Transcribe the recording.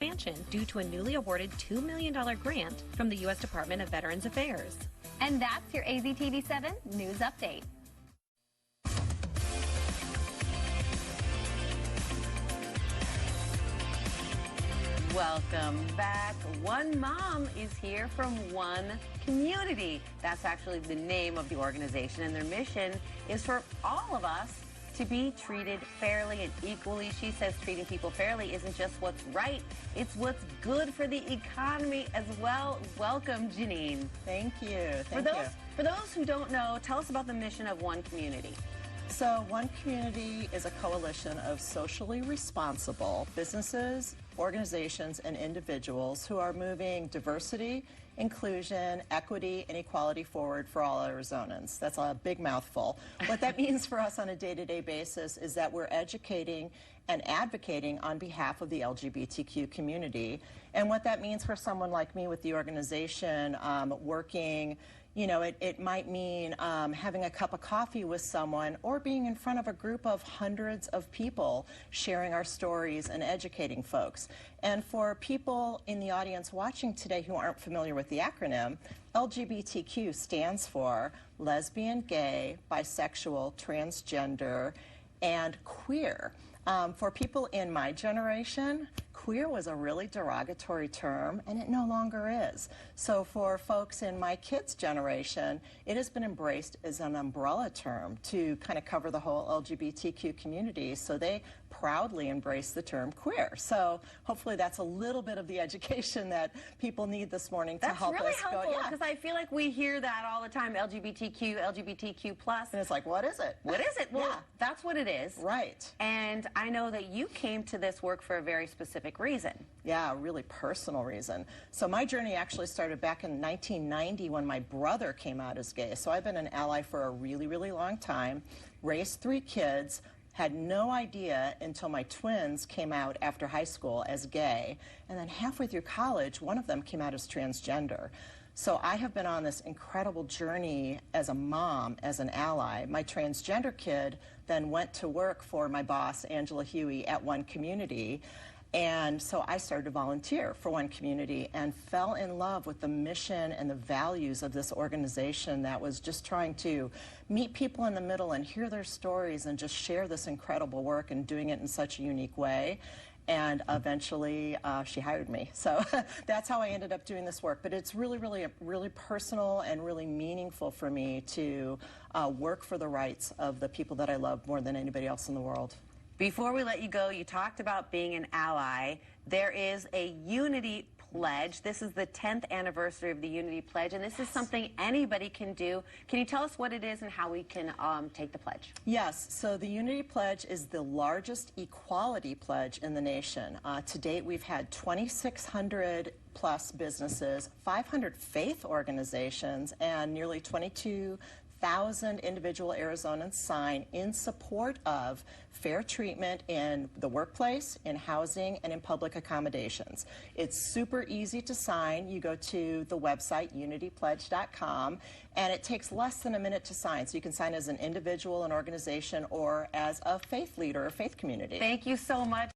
expansion due to a newly awarded $2 million grant from the U.S. Department of Veterans Affairs. And that's your AZTV 7 News Update. Welcome back. One Mom is here from One Community. That's actually the name of the organization, and their mission is for all of us to be treated fairly and equally. She says treating people fairly isn't just what's right, it's what's good for the economy as well. Welcome, Janine. Thank you. For those who don't know, tell us about the mission of One Community. So One Community is a coalition of socially responsible businesses, organizations, and individuals who are moving diversity, inclusion, equity, and equality forward for all Arizonans. That's a big mouthful. What that means for us on a day-to-day basis is that we're educating and advocating on behalf of the LGBTQ community. And what that means for someone like me with the organization, working, you know, it might mean having a cup of coffee with someone or being in front of a group of hundreds of people sharing our stories and educating folks. And for people in the audience watching today who aren't familiar with the acronym, LGBTQ stands for lesbian, gay, bisexual, transgender, and queer. For people in my generation, queer was a really derogatory term, and it no longer is. So for folks in my kids' generation, it has been embraced as an umbrella term to kind of cover the whole LGBTQ community, so they proudly embrace the term queer. So hopefully that's a little bit of the education that people need this morning to help us go. That's really helpful, because I feel like we hear that all the time, LGBTQ, LGBTQ+. And it's like, what is it? What is it? Well, that's what it is. Right. And I know that you came to this work for a very specific reason. Yeah, a really personal reason. So my journey actually started back in 1990 when my brother came out as gay. So I've been an ally for a really, really long time, raised 3 kids, had no idea until my twins came out after high school as gay, and then halfway through college, one of them came out as transgender. So I have been on this incredible journey as a mom, as an ally. My transgender kid then went to work for my boss, Angela Huey, at One Community. And so I started to volunteer for One Community and fell in love with the mission and the values of this organization that was just trying to meet people in the middle and hear their stories and just share this incredible work and doing it in such a unique way. And eventually she hired me. So that's how I ended up doing this work. But it's really personal and really meaningful for me to work for the rights of the people that I love more than anybody else in the world. Before we let you go, you talked about being an ally. There is a Unity Pledge. This is the 10th anniversary of the Unity Pledge, and this is something anybody can do. Can you tell us what it is and how we can take the pledge? Yes, so the Unity Pledge is the largest equality pledge in the nation. To date, we've had 2,600 plus businesses, 500 faith organizations, and nearly 22,000 individual Arizonans sign in support of fair treatment in the workplace, in housing, and in public accommodations. It's super easy to sign. You go to the website, unitypledge.com, and it takes less than a minute to sign. So you can sign as an individual, an organization, or as a faith leader or faith community. Thank you so much.